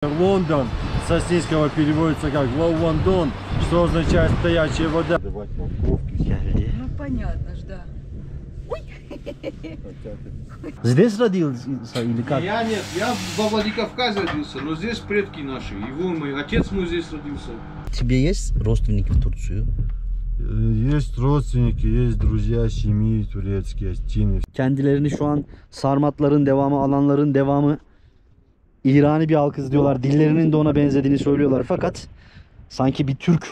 Лондон с осетинского переводится как Лондон, что означает стоячая вода. Ну понятно ж, да. Здесь родился или как? Я нет, я во Владикавказе родился, но здесь предки наши. Его мой отец мой здесь родился. Тебе есть родственники в Турцию? Есть родственники, есть друзья семьи турецкие, Остины. Kendilerini şu an Sarmatların devamı, Alanların devamı İrani bir halkız diyorlar. Dillerinin de ona benzediğini söylüyorlar. Fakat sanki bir Türk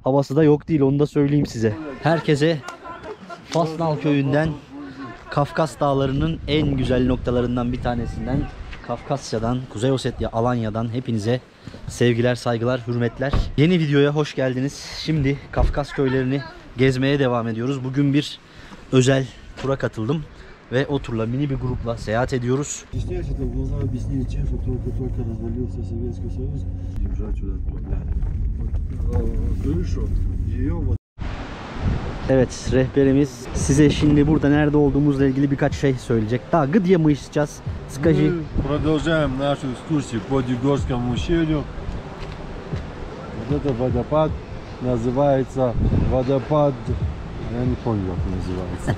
havası da yok değil. Onu da söyleyeyim size. Herkese Fasnal köyünden, Kafkas dağlarının en güzel noktalarından bir tanesinden, Kafkasya'dan, Kuzey Ossetya, Alanya'dan hepinize sevgiler, saygılar, hürmetler. Yeni videoya hoş geldiniz. Şimdi Kafkas köylerini gezmeye devam ediyoruz. Bugün bir özel tura katıldım ve o turla mini bir grupla seyahat ediyoruz. Evet, rehberimiz size şimdi burada nerede olduğumuzla ilgili birkaç şey söyleyecek. Да, где мы сейчас? Скажи. Мы продолжаем нашу экскурсию по Дюгорскому ущелью. Вот это водопад называется водопад. Я не помню, как он называется.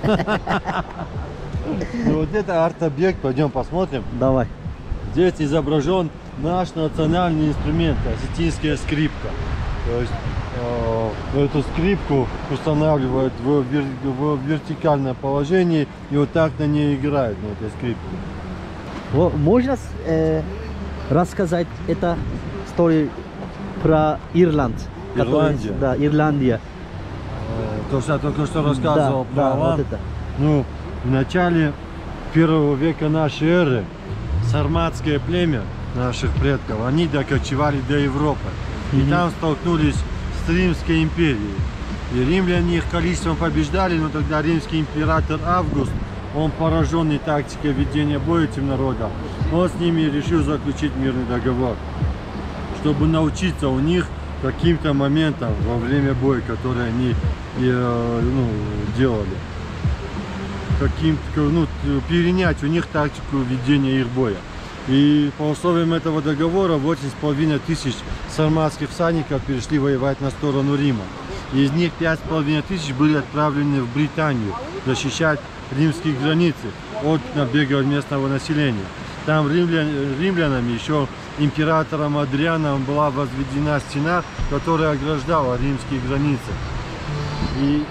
Ну вот это арт-объект, пойдем посмотрим. Давай. Здесь изображен наш национальный инструмент, осетинская скрипка. То есть эту скрипку устанавливают в вертикальном положении и вот так на ней играют, на этой скрипке. Можно рассказать это историю про Ирланд? Ирландия. Да, Ирландия. То, что я только что рассказывал про да, Алан. вот это. Ну, в начале 1 века нашей эры сарматское племя наших предков, они докочевали до Европы. И там столкнулись с Римской империей. И римляне их количеством побеждали, но тогда римский император Август, он пораженный тактикой ведения боя этим народом, он с ними решил заключить мирный договор, чтобы научиться у них каким-то моментам во время боя, которые они делали. Перенять у них тактику ведения их боя. И по условиям этого договора 8,5 тысяч сарматских всадников перешли воевать на сторону Рима. Из них 5,5 тысяч были отправлены в Британию защищать римские границы от набегов местного населения. Там римлянами, еще императором Адрианом, была возведена стена, которая ограждала римские границы. И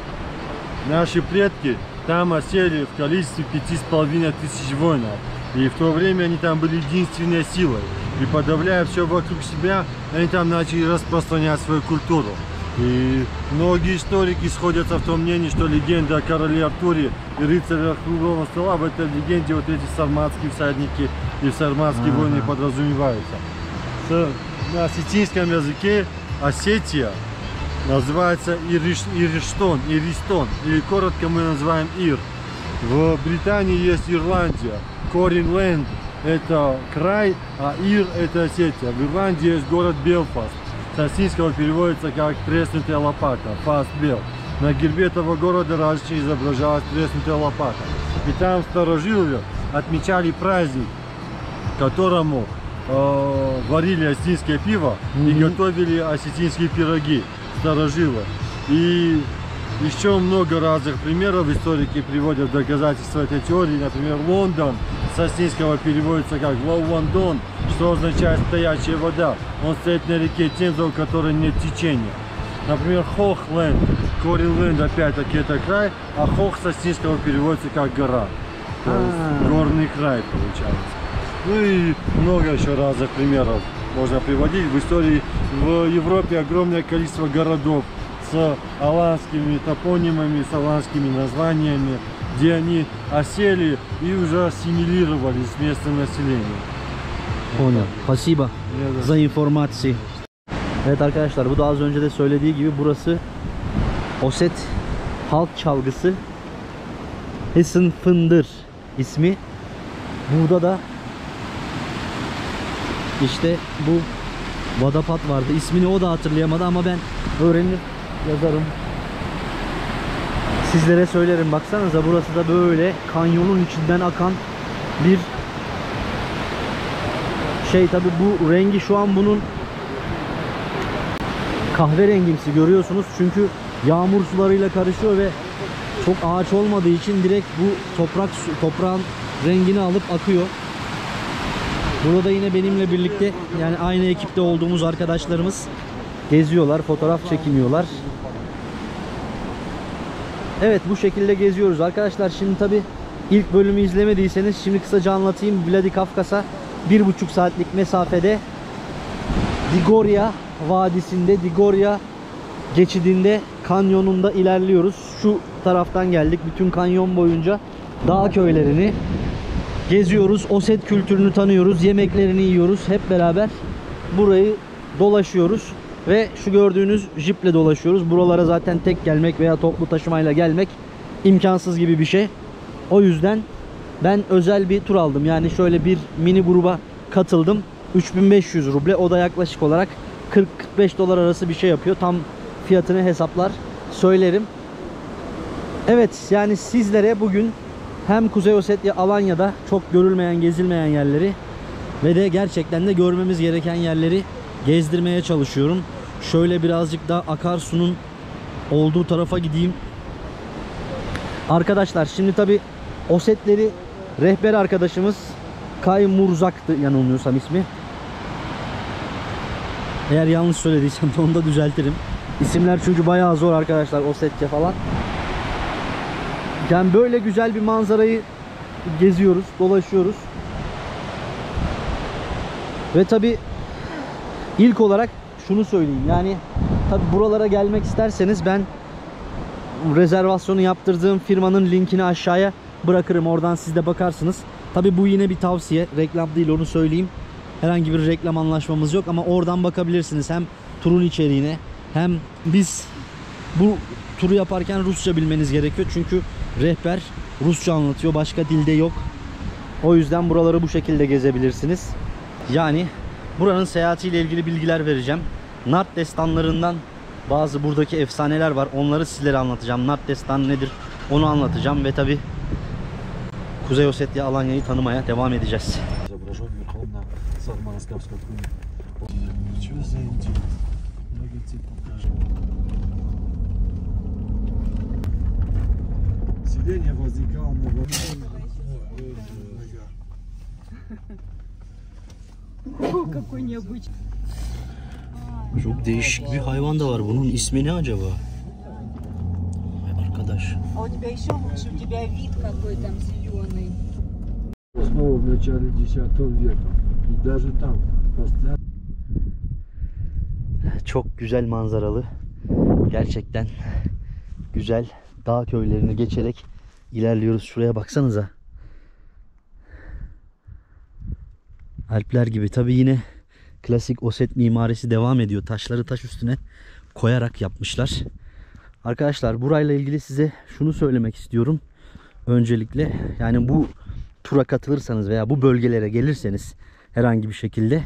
наши предки там осели в количестве 5,5 тысяч воинов. И в то время они там были единственной силой. И подавляя все вокруг себя, они там начали распространять свою культуру. И многие историки сходятся в том мнении, что легенда о короле Артуре и рыцарях круглого стола, в этой легенде вот эти сарматские всадники и сарматские воины подразумеваются. На осетинском языке Осетия называется Иристон, или коротко мы называем Ир. В Британии есть Ирландия. Коринленд – это край, а Ир – это Осетия. В Ирландии есть город Белфаст. С осетинского переводится как треснутая лопата, фаст-бел. На гербе этого города раньше изображалась треснутая лопата. И там старожилы отмечали праздник, которому варили осетинское пиво и готовили осетинские пироги старожилы. И еще много разных примеров историки приводят в доказательство этой теории. Например, Лондон с осетинского переводится как Лондон, что означает стоячая вода. Он стоит на реке Темза, у которой нет течения. Например, Хохленд, Коринленд, опять-таки это край, а Хох с осетинского переводится как гора. То есть горный край получается. Ну и много еще разных примеров можно приводить. В истории в Европе огромное количество городов с аланскими топонимами, с аланскими названиями, где они осели и уже ассимилировались с местным населением. Понял. Спасибо за информацию. Evet arkadaşlar, bu da az önce de söylediği gibi burası Oset halk çalgısı Hısın Fındır ismi. Burada da işte bu Vadapat vardı. İsmini o da hatırlayamadı ama ben öğrenir yazarım. Sizlere söylerim. Baksanıza, burası da böyle kanyonun içinden akan bir Tabi bu rengi şu an bunun kahverengimsi görüyorsunuz. Çünkü yağmur sularıyla karışıyor ve çok ağaç olmadığı için direkt bu toprağın rengini alıp akıyor. Burada yine benimle birlikte, yani aynı ekipte olduğumuz arkadaşlarımız geziyorlar, fotoğraf çekiniyorlar. Evet, bu şekilde geziyoruz arkadaşlar. Şimdi tabi ilk bölümü izlemediyseniz şimdi kısaca anlatayım. Vladikavkaz'a 1,5 saatlik mesafede Digorya Vadisi'nde, Digorya geçidinde, kanyonunda ilerliyoruz. Şu taraftan geldik. Bütün kanyon boyunca dağ köylerini geziyoruz. Oset kültürünü tanıyoruz. Yemeklerini yiyoruz. Hep beraber burayı dolaşıyoruz. Ve şu gördüğünüz jiple dolaşıyoruz. Buralara zaten tek gelmek veya toplu taşımayla gelmek imkansız gibi bir şey. O yüzden ben özel bir tur aldım. Yani şöyle bir mini gruba katıldım. 3500 ruble. O da yaklaşık olarak 40-45 dolar arası bir şey yapıyor. Tam fiyatını hesaplar söylerim. Evet, yani sizlere bugün hem Kuzey Ossetya Alanya'da çok görülmeyen, gezilmeyen yerleri ve de gerçekten de görmemiz gereken yerleri gezdirmeye çalışıyorum. Şöyle birazcık da akarsunun olduğu tarafa gideyim. Arkadaşlar şimdi tabi Osetleri rehber arkadaşımız Kay Murzak'tı yanılmıyorsam ismi. Eğer yanlış söylediysem de onu da düzeltirim. İsimler çünkü bayağı zor arkadaşlar, Ossetya falan. Yani böyle güzel bir manzarayı geziyoruz, dolaşıyoruz. Ve tabi ilk olarak şunu söyleyeyim. Yani tabi buralara gelmek isterseniz ben rezervasyonu yaptırdığım firmanın linkini aşağıya bırakırım. Oradan siz de bakarsınız. Tabi bu yine bir tavsiye. Reklam değil, onu söyleyeyim. Herhangi bir reklam anlaşmamız yok ama oradan bakabilirsiniz. Hem turun içeriğine hem biz bu turu yaparken Rusça bilmeniz gerekiyor. Çünkü rehber Rusça anlatıyor. Başka dilde yok. O yüzden buraları bu şekilde gezebilirsiniz. Yani buranın seyahatiyle ilgili bilgiler vereceğim. Nart destanlarından bazı buradaki efsaneler var. Onları sizlere anlatacağım. Nart destanı nedir onu anlatacağım ve tabi Kuzey Ossetya Alanya'yı tanımaya devam edeceğiz. Какой необычный. Çok değişik bir hayvan da var. Bunun ismi ne acaba? Arkadaş. А у тебя еще лучше, у тебя вид какой там зеленый. Снова в начале X века. И даже там постоянно. Çok güzel manzaralı. Gerçekten güzel dağ köylerini geçerek ilerliyoruz. Şuraya baksanıza. Alpler gibi. Tabi yine klasik Oset mimarisi devam ediyor. Taşları taş üstüne koyarak yapmışlar. Arkadaşlar burayla ilgili size şunu söylemek istiyorum. Öncelikle yani bu tura katılırsanız veya bu bölgelere gelirseniz herhangi bir şekilde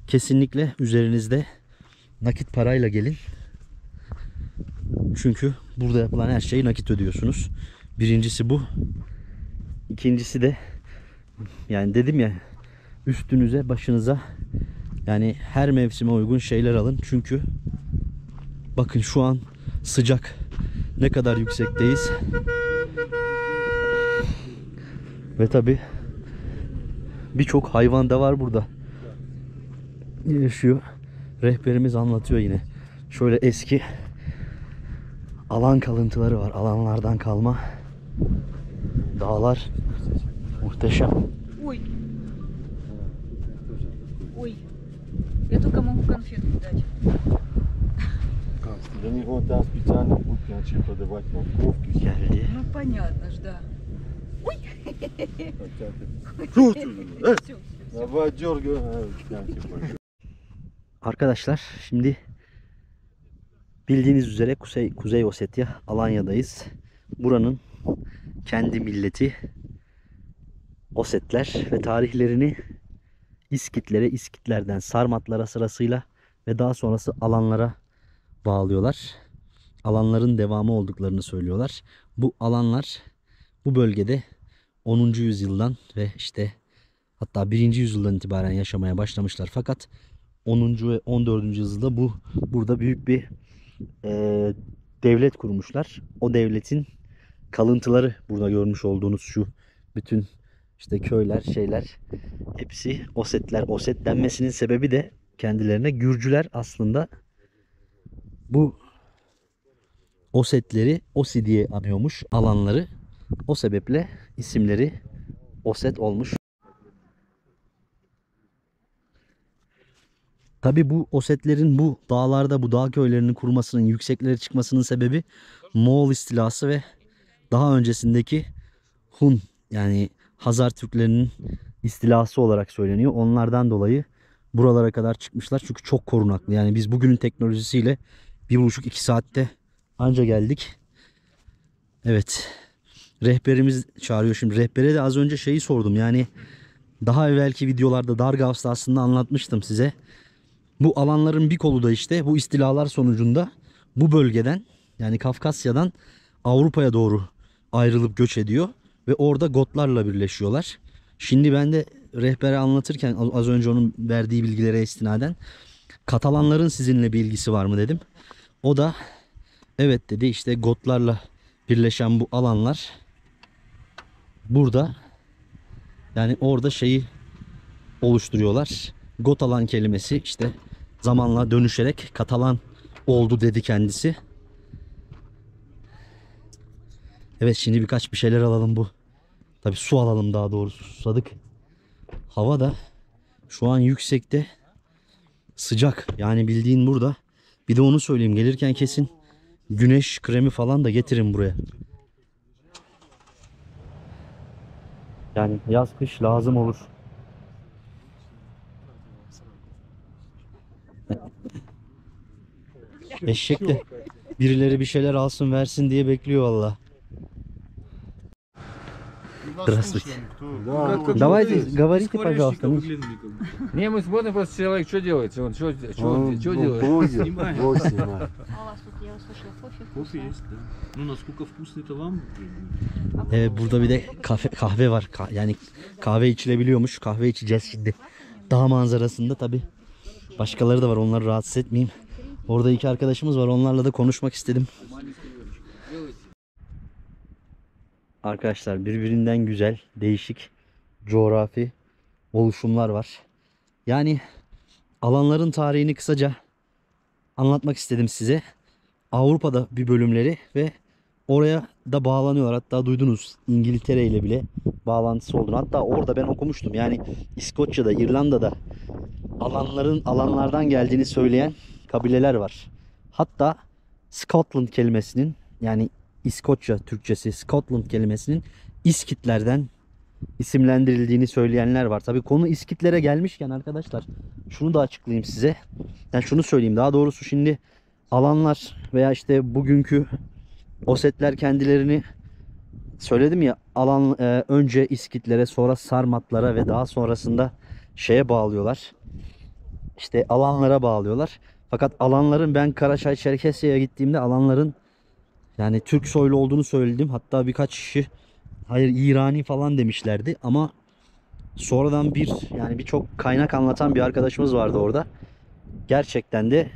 kesinlikle üzerinizde nakit parayla gelin. Çünkü burada yapılan her şeyi nakit ödüyorsunuz. Birincisi bu. İkincisi de yani dedim ya, üstünüze, başınıza yani her mevsime uygun şeyler alın. Çünkü bakın şu an sıcak. Ne kadar yüksekteyiz. Ve tabi birçok hayvan da var burada. Yaşıyor. Rehberimiz anlatıyor yine. Şöyle eski alan kalıntıları var. Alanlardan kalma dağlar. Muhteşem. Ой. Ой. Я только могу конфетку дать. Для него там специально будут начали подавать морковки. Geldi. Ну понятно ж, да. Всё. Давай дергай. Arkadaşlar şimdi bildiğiniz üzere Kuzey Ossetya Alanya'dayız. Buranın kendi milleti Osetler ve tarihlerini İskitlere, İskitlerden Sarmatlara sırasıyla ve daha sonrası alanlara bağlıyorlar. Alanların devamı olduklarını söylüyorlar. Bu alanlar bu bölgede 10. yüzyıldan ve işte Hatta 1. yüzyıldan itibaren yaşamaya başlamışlar. Fakat 10. ve 14. yüzyılda burada büyük bir devlet kurmuşlar. O devletin kalıntıları burada görmüş olduğunuz şu bütün işte köyler, şeyler hepsi Osetler. Oset denmesinin sebebi de kendilerine Gürcüler aslında bu Osetleri Osi diye anıyormuş alanları. O sebeple isimleri Oset olmuş. Tabi bu Osetlerin bu dağlarda bu dağ köylerinin kurmasının, yükseklere çıkmasının sebebi Moğol istilası ve daha öncesindeki Hun yani Hazar Türklerinin istilası olarak söyleniyor. Onlardan dolayı buralara kadar çıkmışlar. Çünkü çok korunaklı. Yani biz bugünün teknolojisiyle 1,5-2 saatte anca geldik. Evet. Rehberimiz çağırıyor şimdi. Rehbere de az önce şeyi sordum. Yani daha evvelki videolarda Dargavs'ta aslında anlatmıştım size. Bu alanların bir kolu da işte bu istilalar sonucunda bu bölgeden yani Kafkasya'dan Avrupa'ya doğru ayrılıp göç ediyor. Ve orada Gotlarla birleşiyorlar. Şimdi ben de rehbere anlatırken az önce onun verdiği bilgilere istinaden Katalanların sizinle bir ilgisi var mı dedim. O da evet dedi, işte Gotlarla birleşen bu alanlar burada yani orada şeyi oluşturuyorlar. Gotalan kelimesi işte zamanla dönüşerek Katalan oldu dedi kendisi. Evet şimdi birkaç bir şeyler alalım bu. Tabi su alalım, daha doğrusu susadık. Hava da şu an yüksekte, sıcak yani bildiğin burada. Bir de onu söyleyeyim, gelirken kesin güneş kremi falan da getirin buraya. Yani yaz kış lazım olur. Eşek de birileri bir şeyler alsın versin diye bekliyor valla. Здравствуйте. Давайте говорите, пожалуйста. Не, мы смотрим просто человек, что делает, он что делает. А у вас тут, я услышала, кофе Кофе вкусный. есть, да. Ну, насколько вкусный-то вам? Evet, burada bir de kahve var. Yani kahve içilebiliyormuş. Kahve içeceğiz şimdi. Dağ manzarasında tabi. Başkaları da var, onları rahatsız etmeyeyim. Orada iki arkadaşımız var, onlarla da konuşmak istedim. Arkadaşlar birbirinden güzel, değişik coğrafi oluşumlar var. Yani alanların tarihini kısaca anlatmak istedim size. Avrupa'da bir bölümleri ve oraya da bağlanıyorlar. Hatta duydunuz İngiltere ile bile bağlantısı olduğunu. Hatta orada ben okumuştum. Yani İskoçya'da, İrlanda'da alanlardan geldiğini söyleyen kabileler var. Hatta Scotland kelimesinin yani İskoçya Türkçesi Scotland kelimesinin İskitlerden isimlendirildiğini söyleyenler var. Tabii konu İskitlere gelmişken arkadaşlar şunu da açıklayayım size. Yani şunu söyleyeyim, daha doğrusu şimdi alanlar veya işte bugünkü Osetler kendilerini söyledim ya önce İskitlere, sonra Sarmatlara ve daha sonrasında şeye bağlıyorlar. İşte alanlara bağlıyorlar. Fakat alanların, ben Karaçay-Çerkesya'ya gittiğimde alanların yani Türk soylu olduğunu söyledim. Hatta birkaç kişi hayır İrani falan demişlerdi ama sonradan yani birçok kaynak anlatan bir arkadaşımız vardı orada. Gerçekten de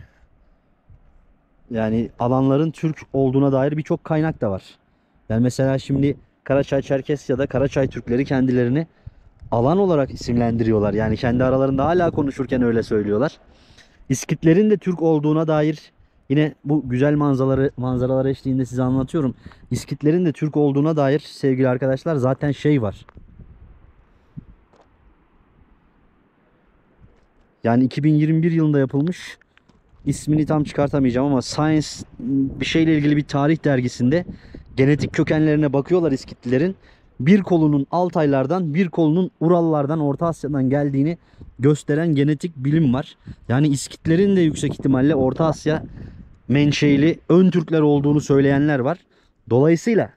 yani alanların Türk olduğuna dair birçok kaynak da var. Yani mesela şimdi Karaçay-Çerkesya'da Karaçay Türkleri kendilerini alan olarak isimlendiriyorlar. Yani kendi aralarında hala konuşurken öyle söylüyorlar. İskitlerin de Türk olduğuna dair yine bu güzel manzaralar eşliğinde size anlatıyorum. İskitlerin de Türk olduğuna dair sevgili arkadaşlar zaten şey var. Yani 2021 yılında yapılmış, ismini tam çıkartamayacağım ama Science bir şeyle ilgili bir tarih dergisinde genetik kökenlerine bakıyorlar İskitlilerin. Bir kolunun Altaylardan, bir kolunun Urallardan, Orta Asya'dan geldiğini gösteren genetik bilim var. Yani İskitlerin de yüksek ihtimalle Orta Asya menşeili ön Türkler olduğunu söyleyenler var. Dolayısıyla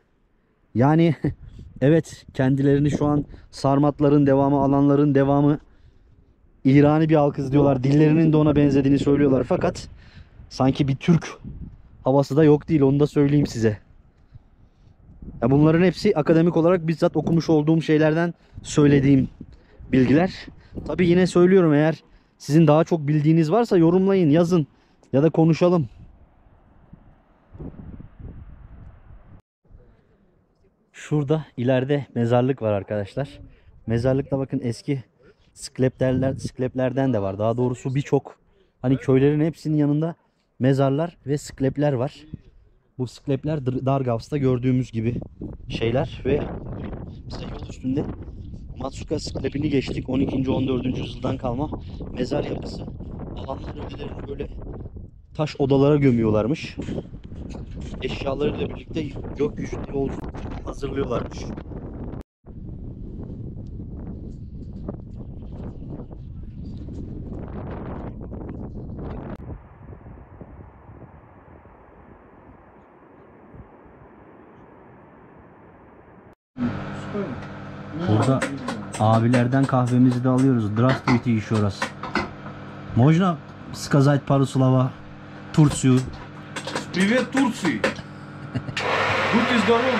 yani evet, kendilerini şu an Sarmatların devamı, alanların devamı, İrani bir halkız diyorlar. Dillerinin de ona benzediğini söylüyorlar. Fakat sanki bir Türk havası da yok değil, onu da söyleyeyim size. Ya bunların hepsi akademik olarak bizzat okumuş olduğum şeylerden söylediğim bilgiler. Tabi yine söylüyorum, eğer sizin daha çok bildiğiniz varsa yorumlayın, yazın ya da konuşalım. Şurada ileride mezarlık var arkadaşlar. Mezarlıkta bakın eski skleplerden de var. Daha doğrusu birçok hani köylerin hepsinin yanında mezarlar ve sklepler var. Bu sklepler Dargavs'ta gördüğümüz gibi şeyler ve mesela yol üstünde Matsuka sklepini geçtik. 12. 14. yüzyıldan kalma mezar yapısı. Alanlar ölülerini böyle taş odalara gömüyorlarmış. Eşyalarıyla birlikte gökyüzünde yolculuk hazırlıyorlarmış. Burada abilerden kahvemizi de alıyoruz. Здравствуйте еще раз. Можно сказать пару слова Турцию? Привет, Турции! Будьте здоровы!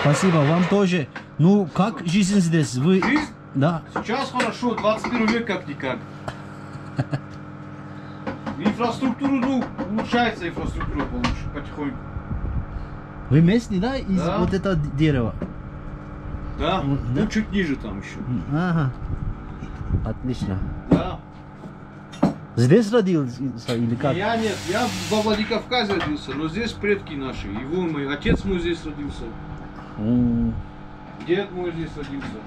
Спасибо, вам тоже. Ну, как жизнь здесь? Вы... Жизнь? Да. Сейчас хорошо, 21 век как-никак. Инфраструктура, ну, улучшается инфраструктура получше, потихоньку. Вы местный, да? Из Да. вот этого дерева? Да, Да? ну чуть ниже там еще. Ага. Отлично. Да. Здесь родился или как? Я нет, я во Владикавказе родился, но здесь предки наши. Его мой отец мой здесь родился, дед мой здесь родился.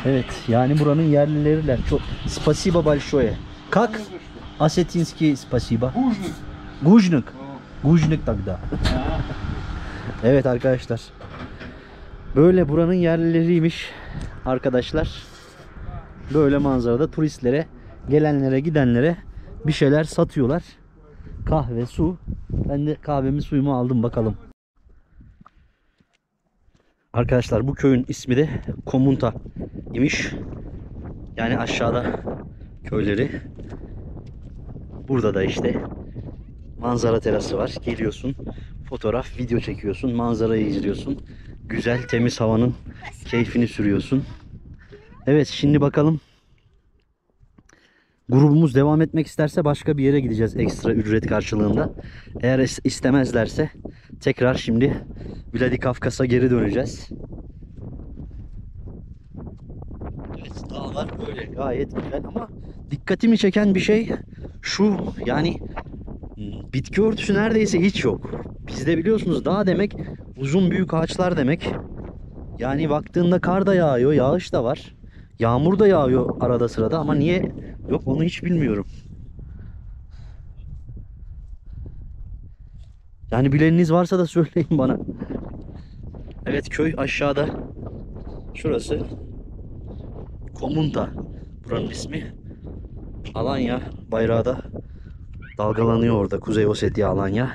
Evet, yani buranın yerlileriler. Çok спасибо большое. Как осетинский спасибо? Гужник. Gujnik. О, Gujnik тогда. да. Evet arkadaşlar. Böyle buranın yerlileriymiş arkadaşlar. Böyle manzarada turistlere, gelenlere, gidenlere bir şeyler satıyorlar. Kahve, su. Ben de kahvemi, suyumu aldım bakalım. Arkadaşlar bu köyün ismi de Komunta imiş. Yani aşağıda köyleri. Burada da işte manzara terası var. Geliyorsun, fotoğraf, video çekiyorsun, manzarayı izliyorsun. Güzel, temiz havanın keyfini sürüyorsun. Evet, şimdi bakalım. Grubumuz devam etmek isterse başka bir yere gideceğiz ekstra ücret karşılığında. Eğer istemezlerse tekrar şimdi Vladikavkaz'a geri döneceğiz. Evet, dağlar böyle gayet güzel ama dikkatimi çeken bir şey şu, yani bitki örtüsü neredeyse hiç yok. Bizde biliyorsunuz dağ demek uzun büyük ağaçlar demek. Yani baktığında kar da yağıyor, yağış da var. Yağmur da yağıyor arada sırada ama niye yok onu hiç bilmiyorum. Yani bileniniz varsa da söyleyin bana. Evet, köy aşağıda. Şurası Komunta. Buranın ismi. Alanya bayrağı da dalgalanıyor orada. Kuzey Ossetya, Alanya.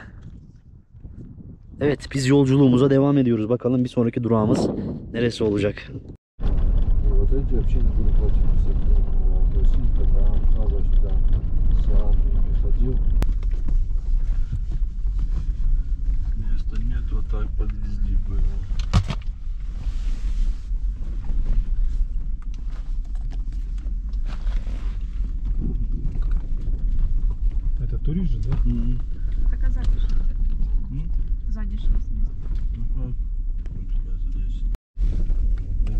Evet, biz yolculuğumuza devam ediyoruz. Bakalım bir sonraki durağımız neresi olacak? Вот эти вообще не были платить в России, когда Абхаза сюда с армией приходил. Места нет, вот так подвезли бы его. Это турист же, да? Так а сзади что? Сзади что?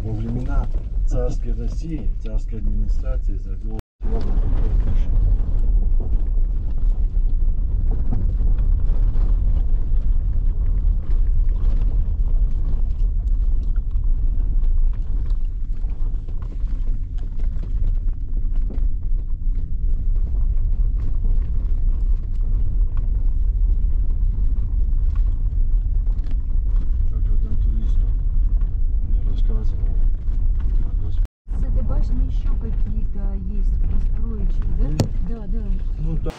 Во времена царской России, царской администрации завел С этой башни еще какие-то есть построечки, да? Да, да. Ну да.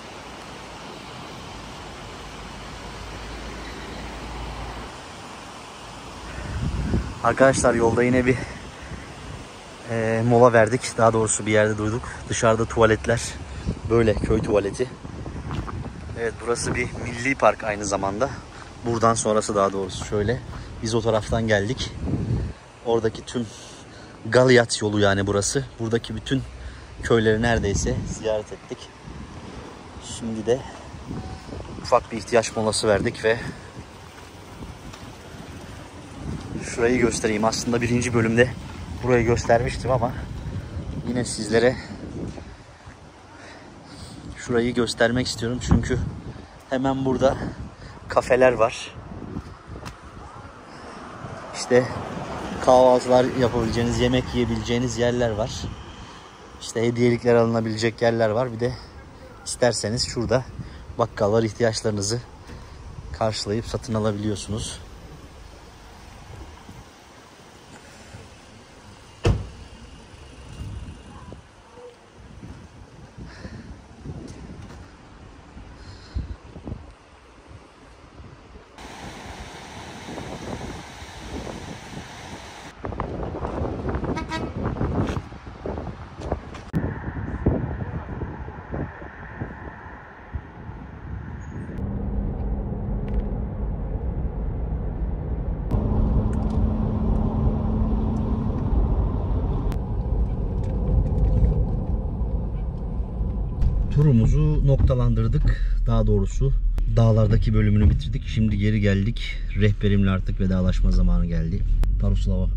Arkadaşlar yolda yine bir mola verdik. Daha doğrusu bir yerde durduk. Dışarıda tuvaletler. Böyle köy tuvaleti. Evet, burası bir milli park aynı zamanda. Buradan sonrası daha doğrusu şöyle. Biz o taraftan geldik. Oradaki tüm Galyat yolu yani burası. Buradaki bütün köyleri neredeyse ziyaret ettik. Şimdi de ufak bir ihtiyaç molası verdik ve şurayı göstereyim. Aslında birinci bölümde burayı göstermiştim ama yine sizlere şurayı göstermek istiyorum. Çünkü hemen burada kafeler var. İşte kahvaltılar yapabileceğiniz, yemek yiyebileceğiniz yerler var. İşte hediyelikler alınabilecek yerler var. Bir de isterseniz şurada bakkal var, ihtiyaçlarınızı karşılayıp satın alabiliyorsunuz. Turumuzu noktalandırdık. Daha doğrusu dağlardaki bölümünü bitirdik. Şimdi geri geldik. Rehberimle artık vedalaşma zamanı geldi. Пару слов.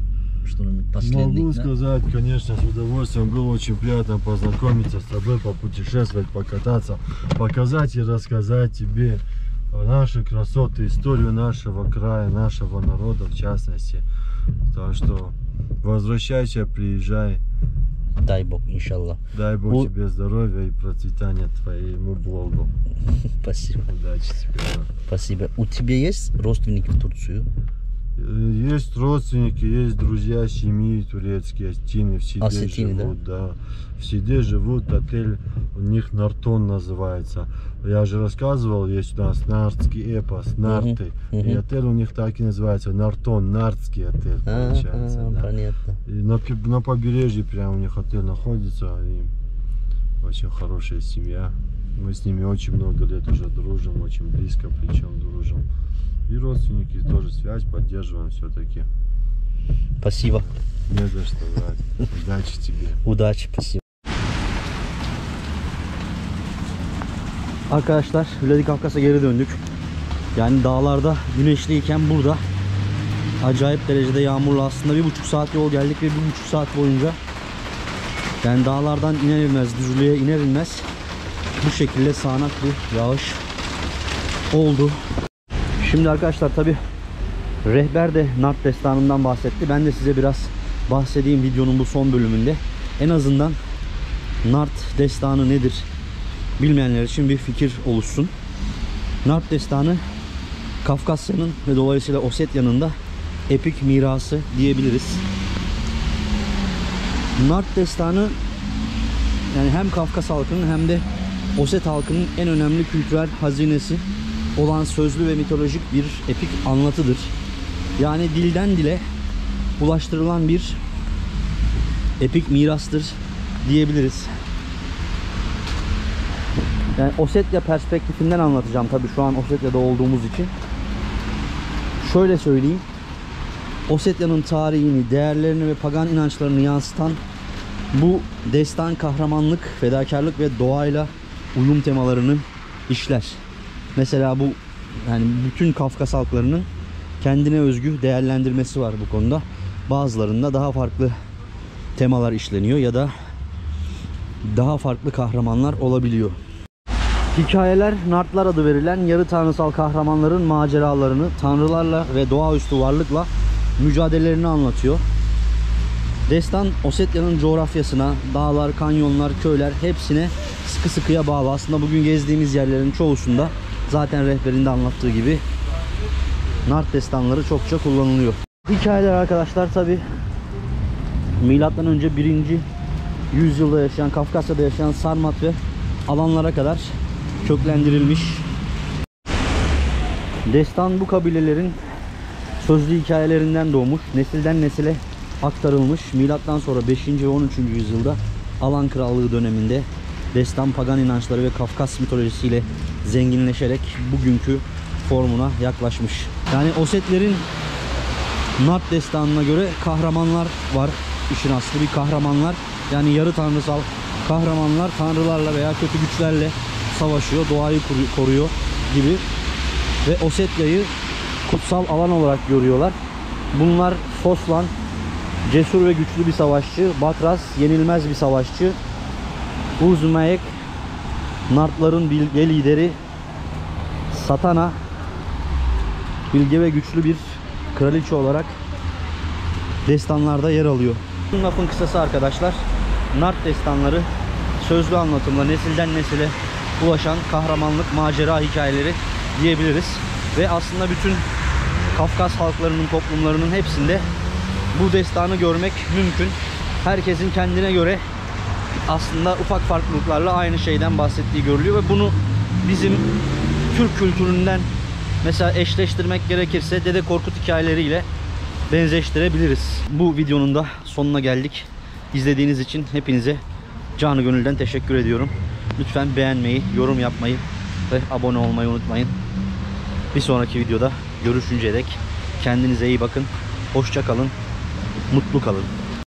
Могу сказать, конечно, с удовольствием. Было очень приятно познакомиться с тобой, попутешествовать, покататься, показать и рассказать тебе наши красоты, историю нашего края, нашего народа в частности. Так что возвращайся, приезжай. Дай Бог, иншаллах. Дай Бог тебе здоровья и процветания твоему блогу. Спасибо. Удачи тебе. Спасибо. У тебя есть родственники в Турцию? Есть родственники, есть друзья семьи турецкие, осетины в Сиде Осетины, живут, да? В Сиде живут, отель у них Нартон называется. Я же рассказывал, есть у нас нартский эпос, нарты. И отель у них так и называется, Нартон, нартский отель получается. Да. Понятно. И на побережье прям у них отель находится, и очень хорошая семья. Мы с ними очень много лет уже дружим, очень близко причем дружим. И родственники тоже связь поддерживаем все-таки. Спасибо. Не за что, брат. Удачи тебе. Удачи, спасибо. Arkadaşlar Vladikavkaz'a geri döndük. Yani dağlarda güneşliyken burada acayip derecede yağmurlu, aslında 1,5 saat yol geldik ve 1,5 saat boyunca yani dağlardan iner inmez, düzlüğe iner inmez bu şekilde sağanak bir yağış oldu. Şimdi arkadaşlar tabi rehber de Nart destanından bahsetti. Ben de size biraz bahsedeyim videonun bu son bölümünde. En azından Nart destanı nedir bilmeyenler için bir fikir oluşsun. Nart destanı Kafkasya'nın ve dolayısıyla Osetya'nın da epik mirası diyebiliriz. Nart destanı yani hem Kafkas halkının hem de Oset halkının en önemli kültürel hazinesi olan sözlü ve mitolojik bir epik anlatıdır. Yani dilden dile ulaştırılan bir epik mirastır diyebiliriz. Yani Osetya perspektifinden anlatacağım tabii şu an Osetya'da olduğumuz için. Şöyle söyleyeyim. Osetya'nın tarihini, değerlerini ve pagan inançlarını yansıtan bu destan kahramanlık, fedakarlık ve doğayla uyum temalarını işler. Mesela bu yani bütün Kafkas halklarının kendine özgü değerlendirmesi var bu konuda. Bazılarında daha farklı temalar işleniyor ya da daha farklı kahramanlar olabiliyor. Hikayeler Nartlar adı verilen yarı tanrısal kahramanların maceralarını, tanrılarla ve doğaüstü varlıkla mücadelelerini anlatıyor. Destan Osetya'nın coğrafyasına, dağlar, kanyonlar, köyler hepsine sıkı sıkıya bağlı. Aslında bugün gezdiğimiz yerlerin çoğusunda zaten rehberinde anlattığı gibi Nart destanları çokça kullanılıyor. Hikayeler arkadaşlar tabi milattan önce 1. yüzyılda yaşayan, Kafkasya'da yaşayan Sarmat ve alanlara kadar köklendirilmiş. Destan bu kabilelerin sözlü hikayelerinden doğmuş, nesilden nesile aktarılmış. Milattan sonra 5. ve 13. yüzyılda Alan Krallığı döneminde destan pagan inançları ve Kafkas mitolojisiyle zenginleşerek bugünkü formuna yaklaşmış. Yani Osetlerin Nart destanına göre kahramanlar var. işin aslı. Bir kahramanlar, yani yarı tanrısal kahramanlar tanrılarla veya kötü güçlerle savaşıyor, doğayı koruyor gibi. Ve Osetya'yı kutsal alan olarak görüyorlar. Bunlar Foslan cesur ve güçlü bir savaşçı, Batras yenilmez bir savaşçı, Uzmaek Nartların bilge lideri, Satana bilge ve güçlü bir kraliçe olarak destanlarda yer alıyor. Lafın kısası arkadaşlar, Nart destanları sözlü anlatımla nesilden nesile ulaşan kahramanlık, macera hikayeleri diyebiliriz. Ve aslında bütün Kafkas halklarının, toplumlarının hepsinde bu destanı görmek mümkün. Herkesin kendine göre aslında ufak farklılıklarla aynı şeyden bahsettiği görülüyor ve bunu bizim Türk kültüründen mesela eşleştirmek gerekirse Dede Korkut hikayeleriyle benzeştirebiliriz. Bu videonun da sonuna geldik. İzlediğiniz için hepinize canı gönülden teşekkür ediyorum. Lütfen beğenmeyi, yorum yapmayı ve abone olmayı unutmayın. Bir sonraki videoda görüşünceye dek kendinize iyi bakın. Hoşça kalın. Mutlu kalın.